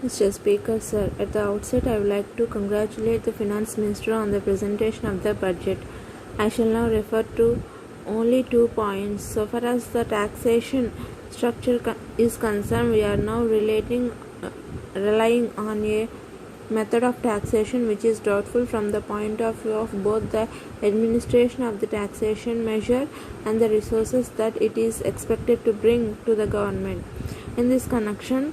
Mr. Speaker, sir, at the outset I would like to congratulate the Finance Minister on the presentation of the budget. I shall now refer to only 2 points. So far as the taxation structure is concerned, we are now relying on a method of taxation which is doubtful from the point of view of both the administration of the taxation measure and the resources that it is expected to bring to the government. In this connection,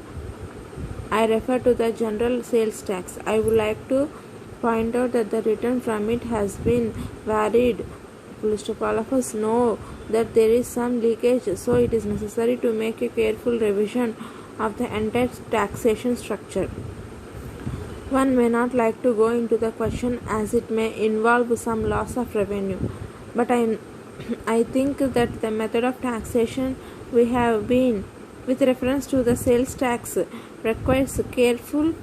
I refer to the general sales tax. I would like to point out that the return from it has been varied. All of us know that there is some leakage, so it is necessary to make a careful revision of the entire taxation structure. One may not like to go into the question as it may involve some loss of revenue, but I think that the method of taxation we have been with reference to the sales tax requires careful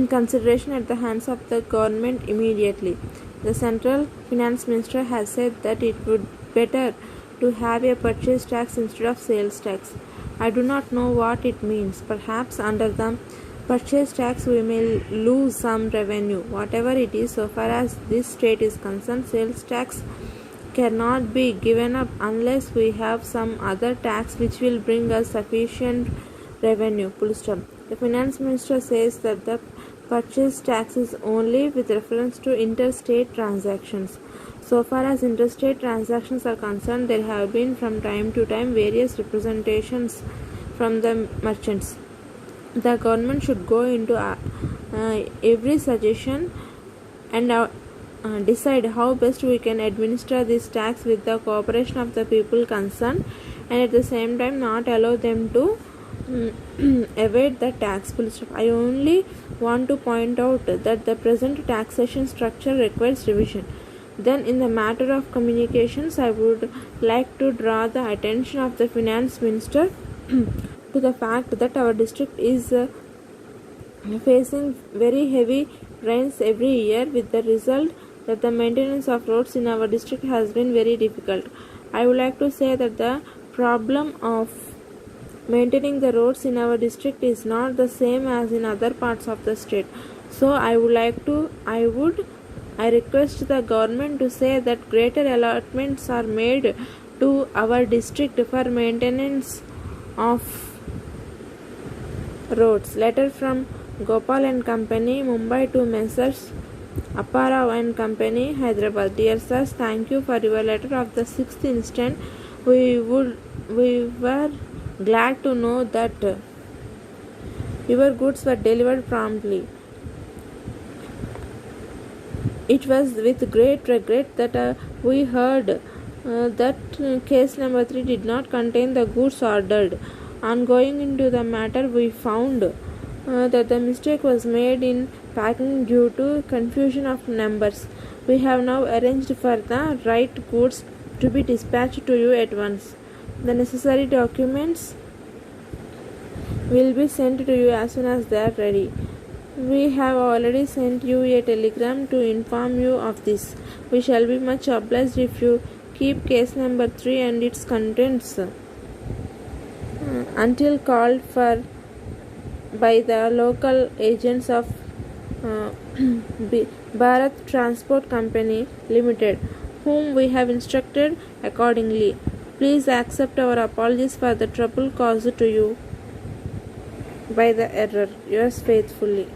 consideration at the hands of the government immediately. The Central Finance Minister has said that it would better to have a purchase tax instead of sales tax. I do not know what it means. Perhaps under the purchase tax we may lose some revenue. Whatever it is, so far as this state is concerned, sales tax cannot be given up unless we have some other tax which will bring us sufficient revenue. The Finance Minister says that the purchase tax is only with reference to interstate transactions. So far as interstate transactions are concerned, there have been from time to time various representations from the merchants. The government should go into every suggestion and decide how best we can administer this tax with the cooperation of the people concerned, and at the same time not allow them to evade the tax. I only want to point out that the present taxation structure requires revision. Then in the matter of communications, I would like to draw the attention of the Finance Minister to the fact that our district is facing very heavy rains every year, with the result that the maintenance of roads in our district has been very difficult. I would like to say that the problem of maintaining the roads in our district is not the same as in other parts of the state. So I request the government to say that greater allotments are made to our district for maintenance of roads. Letter from Gopal and Company, Mumbai, to Messrs. Apparao and Company, Hyderabad. Dear sirs, thank you for your letter of the 6th instant. We were glad to know that your goods were delivered promptly. It was with great regret that we heard that case number 3 did not contain the goods ordered. On going into the matter, we found that the mistake was made in packing due to confusion of numbers. We have now arranged for the right goods to be dispatched to you at once. The necessary documents will be sent to you as soon as they are ready. We have already sent you a telegram to inform you of this. We shall be much obliged if you keep case number 3 and its contents until called for by the local agents of Bharat Transport Company Limited, whom we have instructed accordingly. Please accept our apologies for the trouble caused to you by the error. Yours faithfully.